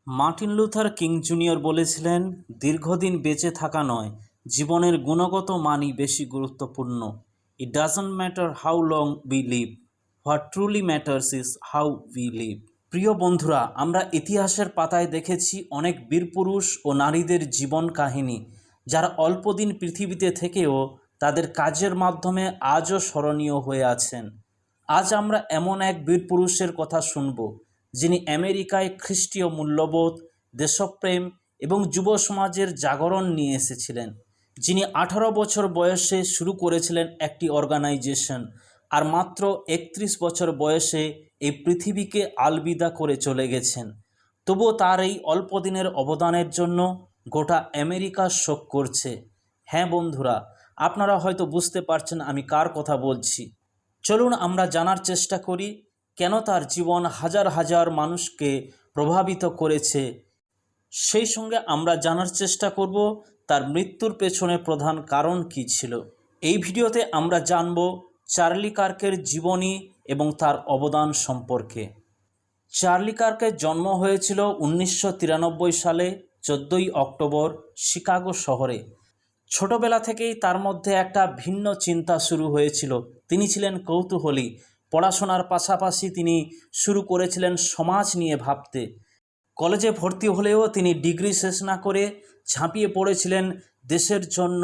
Martin Luther king junior বলেছিলেন, দীর্ঘদিন বেঁচে থাকা নয়, জীবনের গুণগত মানই বেশি গুরুত্বপূর্ণ। It doesn't matter how long we live, what truly matters is how we live. প্রিয় বন্ধুরা, আমরা ইতিহাসের পাতায় দেখেছি অনেক বীরপুরুষ ও নারীদের জীবন কাহিনী, যারা অল্পদিন পৃথিবীতে থেকেও তাদের কাজের মাধ্যমে আজও স্মরণীয় হয়ে আছেন। আজ আমরা এমন এক বীরপুরুষের কথা শুনব, যিনি আমেরিকায় খ্রিস্টীয় মূল্যবোধ, দেশপ্রেম এবং যুব সমাজের জাগরণ নিয়ে এসেছিলেন। যিনি 18 বছর বয়সে শুরু করেছিলেন একটি অর্গানাইজেশন, আর মাত্র 31 বছর বয়সে এই পৃথিবীকে আলবিদা করে চলে গেছেন। তবুও তার এই অল্প দিনের অবদানের জন্য গোটা আমেরিকা শোক করছে। হ্যাঁ বন্ধুরা, আপনারা হয়তো বুঝতে পারছেন আমি কার কথা বলছি। চলুন আমরা জানার চেষ্টা করি কেন তার জীবন হাজার হাজার মানুষকে প্রভাবিত করেছে। সেই সঙ্গে আমরা জানার চেষ্টা করব তার মৃত্যুর পেছনে প্রধান কারণ কী ছিল। এই ভিডিওতে আমরা জানব চার্লি কার্কের জীবনী এবং তার অবদান সম্পর্কে। চার্লি কার্কের জন্ম হয়েছিল 1993 সালে 14 অক্টোবর শিকাগো শহরে। ছোটবেলা থেকেই তার মধ্যে একটা ভিন্ন চিন্তা শুরু হয়েছিল। তিনি ছিলেন কৌতূহলী। পড়াশোনার পাশাপাশি তিনি শুরু করেছিলেন সমাজ নিয়ে ভাবতে। কলেজে ভর্তি হলেও তিনি ডিগ্রি শেষ না করে ঝাঁপিয়ে পড়েছিলেন দেশের জন্য,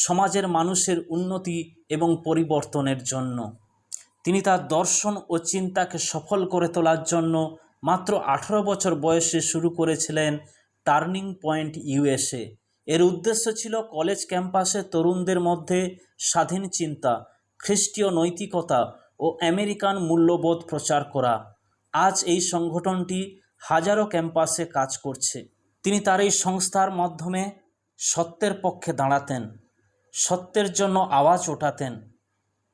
সমাজের মানুষের উন্নতি এবং পরিবর্তনের জন্য। তিনি তার দর্শন ও চিন্তাকে সফল করে তোলার জন্য মাত্র 18 বছর বয়সে শুরু করেছিলেন টার্নিং পয়েন্ট ইউএসএ। এর উদ্দেশ্য ছিল কলেজ ক্যাম্পাসে তরুণদের মধ্যে স্বাধীন চিন্তা, খ্রিস্টীয় নৈতিকতা ও আমেরিকান মূল্যবোধ প্রচার করা। আজ এই সংগঠনটি হাজারো ক্যাম্পাসে কাজ করছে। তিনি তার এই সংস্থার মাধ্যমে সত্যের পক্ষে দাঁড়াতেন, সত্যের জন্য আওয়াজ ওঠাতেন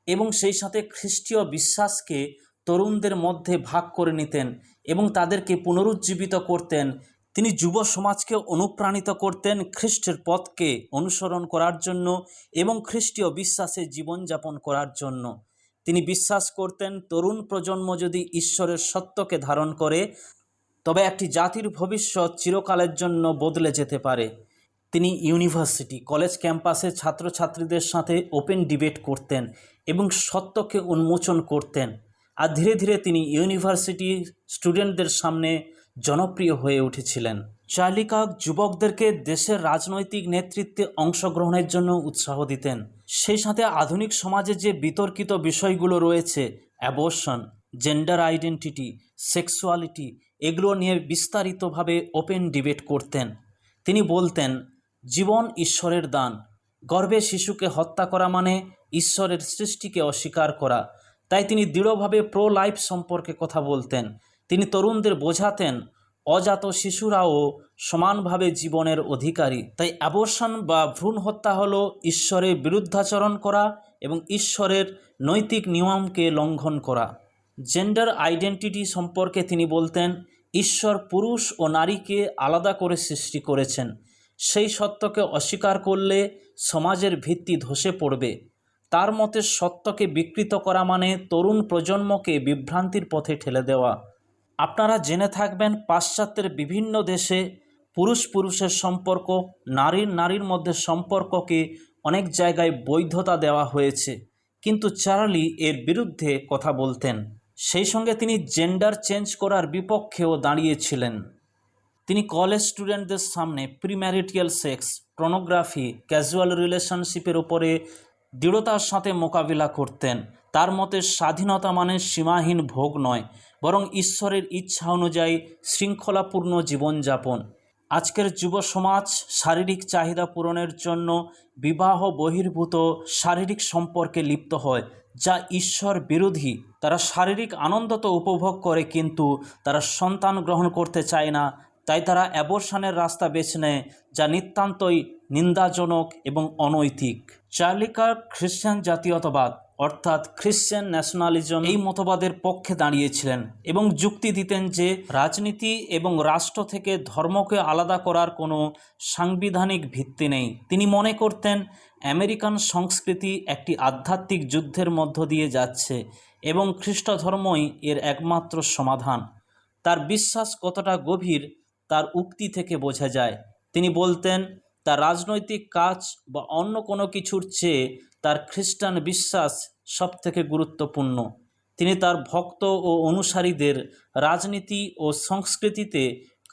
এবং সেই সাথে খ্রিস্টীয় বিশ্বাসকে তরুণদের মধ্যে ভাগ করে নিতেন এবং তাদেরকে পুনরুজ্জীবিত করতেন। তিনি যুব সমাজকে অনুপ্রাণিত করতেন খ্রিস্টের পথকে অনুসরণ করার জন্য এবং খ্রিস্টীয় বিশ্বাসে জীবনযাপন করার জন্য। তিনি বিশ্বাস করতেন তরুণ প্রজন্ম যদি ঈশ্বরের সত্যকে ধারণ করে তবে একটি জাতির ভবিষ্যৎ চিরকালের জন্য বদলে যেতে পারে। তিনি ইউনিভার্সিটি, কলেজ ক্যাম্পাসে ছাত্রছাত্রীদের সাথে ওপেন ডিবেট করতেন এবং সত্যকে উন্মোচন করতেন। আর ধীরে ধীরে তিনি ইউনিভার্সিটি স্টুডেন্টদের সামনে জনপ্রিয় হয়ে উঠেছিলেন। চার্লি কার্ক যুবকদেরকে দেশের রাজনৈতিক নেতৃত্বে অংশগ্রহণের জন্য উৎসাহ দিতেন। সেই সাথে আধুনিক সমাজে যে বিতর্কিত বিষয়গুলো রয়েছে, অ্যাবর্শন, জেন্ডার আইডেন্টিটি, সেক্সুয়ালিটি, এগুলো নিয়ে বিস্তারিতভাবে ওপেন ডিবেট করতেন। তিনি বলতেন, জীবন ঈশ্বরের দান, গর্ভে শিশুকে হত্যা করা মানে ঈশ্বরের সৃষ্টিকে অস্বীকার করা। তাই তিনি দৃঢ়ভাবে প্রো লাইফ সম্পর্কে কথা বলতেন। তিনি তরুণদের বোঝাতেন অজাত শিশুরাও সমানভাবে জীবনের অধিকারী। তাই অ্যাবর্শন বা ভ্রূণ হত্যা হলো ঈশ্বরের বিরুদ্ধাচরণ করা এবং ঈশ্বরের নৈতিক নিয়মকে লঙ্ঘন করা। জেন্ডার আইডেন্টিটি সম্পর্কে তিনি বলতেন, ঈশ্বর পুরুষ ও নারীকে আলাদা করে সৃষ্টি করেছেন। সেই সত্যকে অস্বীকার করলে সমাজের ভিত্তি ধসে পড়বে। তার মতে সত্যকে বিকৃত করা মানে তরুণ প্রজন্মকে বিভ্রান্তির পথে ঠেলে দেওয়া। আপনারা জেনে থাকবেন পাশ্চাত্যের বিভিন্ন দেশে পুরুষ পুরুষের সম্পর্ক, নারীর নারীর মধ্যে সম্পর্ককে অনেক জায়গায় বৈধতা দেওয়া হয়েছে, কিন্তু চার্লি এর বিরুদ্ধে কথা বলতেন। সেই সঙ্গে তিনি জেন্ডার চেঞ্জ করার বিপক্ষেও দাঁড়িয়েছিলেন। তিনি কলেজ স্টুডেন্টদের সামনে প্রিম্যারিটাল সেক্স, পর্নোগ্রাফি, ক্যাজুয়াল রিলেশনশিপের উপরে দৃঢ়তার সাথে মোকাবিলা করতেন। তার মতে স্বাধীনতা মানে সীমাহীন ভোগ নয়, বরং ঈশ্বরের ইচ্ছা অনুযায়ী শৃঙ্খলাপূর্ণ জীবনযাপন। আজকের যুব সমাজ শারীরিক চাহিদা পূরণের জন্য বিবাহ বহির্ভূত শারীরিক সম্পর্কে লিপ্ত হয়, যা ঈশ্বর বিরোধী। তারা শারীরিক আনন্দ তো উপভোগ করে, কিন্তু তারা সন্তান গ্রহণ করতে চায় না। তাই তারা অ্যাবর্শনের রাস্তা বেছে নেয়, যা নিতান্তই নিন্দাজনক এবং অনৈতিক। চার্লি কার্ক খ্রিস্টান জাতীয়তাবাদ অর্থাৎ খ্রিশ্চান ন্যাশনালিজম এই মতবাদের পক্ষে দাঁড়িয়েছিলেন এবং যুক্তি দিতেন যে রাজনীতি এবং রাষ্ট্র থেকে ধর্মকে আলাদা করার কোনো সাংবিধানিক ভিত্তি নেই। তিনি মনে করতেন আমেরিকান সংস্কৃতি একটি আধ্যাত্মিক যুদ্ধের মধ্য দিয়ে যাচ্ছে এবং খ্রিস্ট ধর্মই এর একমাত্র সমাধান। তার বিশ্বাস কতটা গভীর তার উক্তি থেকে বোঝা যায়। তিনি বলতেন তার রাজনৈতিক কাজ বা অন্য কোনো কিছুর চেয়ে তার খ্রিস্টান বিশ্বাস সবথেকে গুরুত্বপূর্ণ। তিনি তার ভক্ত ও অনুসারীদের রাজনীতি ও সংস্কৃতিতে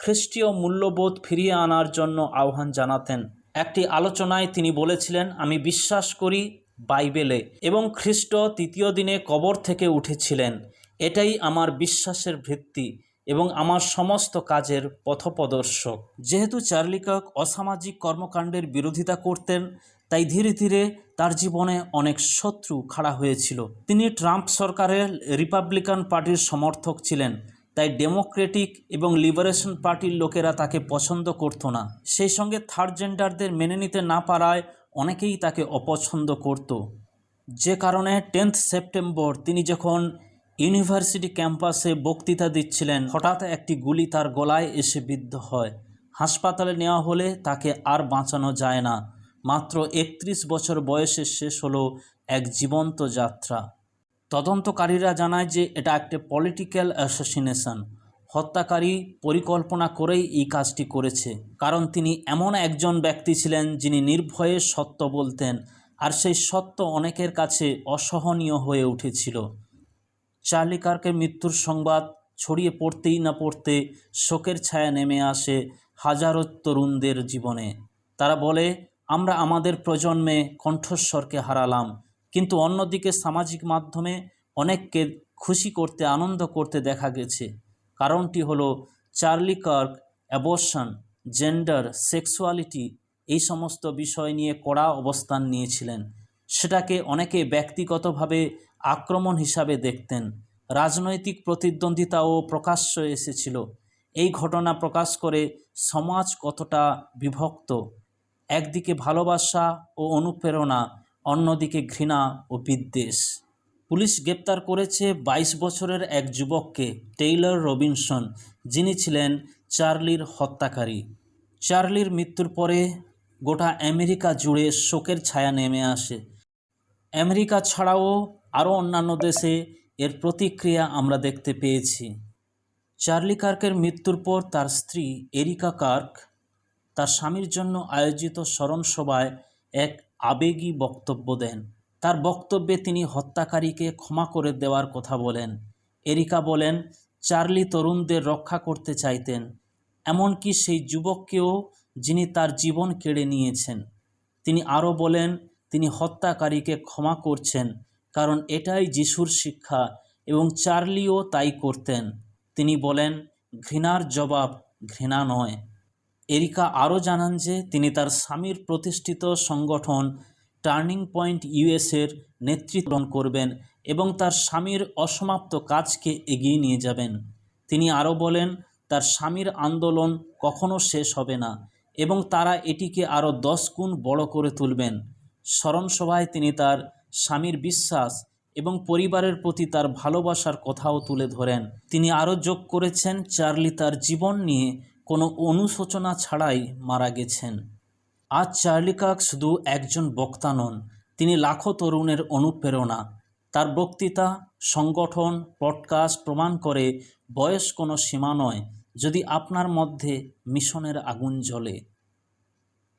খ্রিস্টীয় মূল্যবোধ ফিরিয়ে আনার জন্য আহ্বান জানাতেন। একটি আলোচনায় তিনি বলেছিলেন, আমি বিশ্বাস করি বাইবেলে এবং খ্রিস্ট তৃতীয় দিনে কবর থেকে উঠেছিলেন। এটাই আমার বিশ্বাসের ভিত্তি এবং আমার সমস্ত কাজের পথপ্রদর্শক। যেহেতু চার্লি কার্ক অসামাজিক কর্মকাণ্ডের বিরোধিতা করতেন, তাই ধীরে ধীরে তার জীবনে অনেক শত্রু খাড়া হয়েছিল। তিনি ট্রাম্প সরকারের রিপাবলিকান পার্টির সমর্থক ছিলেন, তাই ডেমোক্রেটিক এবং লিবারেশন পার্টির লোকেরা তাকে পছন্দ করতো না। সেই সঙ্গে থার্ড জেন্ডারদের মেনে নিতে না পারায় অনেকেই তাকে অপছন্দ করত। যে কারণে 10 সেপ্টেম্বর তিনি যখন ইউনিভার্সিটি ক্যাম্পাসে বক্তৃতা দিচ্ছিলেন, হঠাৎ একটি গুলি তার গলায় এসে বিদ্ধ হয়। হাসপাতালে নেওয়া হলে তাকে আর বাঁচানো যায় না। মাত্র 31 বছর বয়সে শেষ হলো এক জীবন্ত যাত্রা। তদন্তকারীরা জানায় যে এটা একটা পলিটিক্যাল অ্যাসাসিনেশন। হত্যাকারী পরিকল্পনা করেই এই কাজটি করেছে, কারণ তিনি এমন একজন ব্যক্তি ছিলেন যিনি নির্ভয়ে সত্য বলতেন, আর সেই সত্য অনেকের কাছে অসহনীয় হয়ে উঠেছিল। চার্লি কার্কের মৃত্যুর সংবাদ ছড়িয়ে পড়তেই না পড়তে শোকের ছায়া নেমে আসে হাজারো তরুণদের জীবনে। তারা বলে, আমরা আমাদের প্রজন্মে কণ্ঠস্বরকে হারালাম। কিন্তু অন্যদিকে সামাজিক মাধ্যমে অনেককে খুশি করতে, আনন্দ করতে দেখা গেছে। কারণটি হলো Charlie Kirk abortion, gender, sexuality এই সমস্ত বিষয় নিয়ে কড়া অবস্থান নিয়েছিলেন। সেটাকে অনেকে ব্যক্তিগতভাবে আক্রমণ হিসাবে দেখতেন। রাজনৈতিক প্রতিদ্বন্দ্বিতাও প্রকাশ্য এসেছিল। এই ঘটনা প্রকাশ করে সমাজ কতটা বিভক্ত। একদিকে ভালোবাসা ও অনুপ্রেরণা, অন্যদিকে ঘৃণা ও বিদ্বেষ। পুলিশ গ্রেপ্তার করেছে 22 বছরের এক যুবককে, টেইলর রবিনসন, যিনি ছিলেন চার্লির হত্যাকারী। চার্লির মৃত্যুর পরে গোটা আমেরিকা জুড়ে শোকের ছায়া নেমে আসে। আমেরিকা ছাড়াও আরও অন্যান্য দেশে এর প্রতিক্রিয়া আমরা দেখতে পেয়েছি। চার্লি কার্কের মৃত্যুর পর তার স্ত্রী এরিকা কার্ক তার স্বামীর জন্য আয়োজিত স্মরণসভায় এক আবেগী বক্তব্য দেন। তার বক্তব্যে তিনি হত্যাকারীকে ক্ষমা করে দেওয়ার কথা বলেন। এরিকা বলেন, চার্লি তরুণদের রক্ষা করতে চাইতেন, এমনকি সেই যুবককেও যিনি তার জীবন কেড়ে নিয়েছেন। তিনি আরও বলেন, তিনি হত্যাকারীকে ক্ষমা করছেন কারণ এটাই যিশুর শিক্ষা এবং চার্লিও তাই করতেন। তিনি বলেন, ঘৃণার জবাব ঘৃণা নয়। এরিকা আরও জানান যে তিনি তার স্বামীর প্রতিষ্ঠিত সংগঠন টার্নিং পয়েন্ট ইউএসের নেতৃত্ব করবেন এবং তার স্বামীর অসমাপ্ত কাজকে এগিয়ে নিয়ে যাবেন। তিনি আরও বলেন, তার স্বামীর আন্দোলন কখনো শেষ হবে না এবং তারা এটিকে আরও 10 গুণ বড় করে তুলবেন। স্মরণসভায় তিনি তার স্বামীর বিশ্বাস এবং পরিবারের প্রতি তার ভালোবাসার কথাও তুলে ধরেন। তিনি আরও যোগ করেছেন, চার্লি তার জীবন নিয়ে কোনো অনুশোচনা ছাড়াই মারা গেছেন। আজ চার্লি কার্ক শুধু একজন বক্তা নন, তিনি লাখো তরুণের অনুপ্রেরণা। তার বক্তৃতা, সংগঠন, পডকাস্ট প্রমাণ করে বয়স কোনো সীমা নয় যদি আপনার মধ্যে মিশনের আগুন জ্বলে।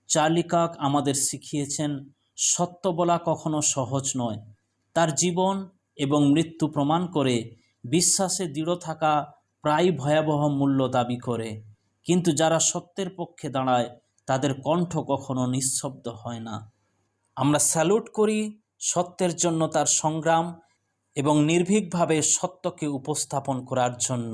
চার্লি কার্ক আমাদের শিখিয়েছেন, সত্য বলা কখনো সহজ নয়। তার জীবন এবং মৃত্যু প্রমাণ করে বিশ্বাসে দৃঢ় থাকা প্রায় ভয়াবহ মূল্য দাবি করে, কিন্তু যারা সত্যের পক্ষে দাঁড়ায় তাদের কণ্ঠ কখনো নিঃশব্দ হয় না। আমরা স্যালুট করি সত্যের জন্য তার সংগ্রাম এবং নির্ভীকভাবে সত্যকে উপস্থাপন করার জন্য।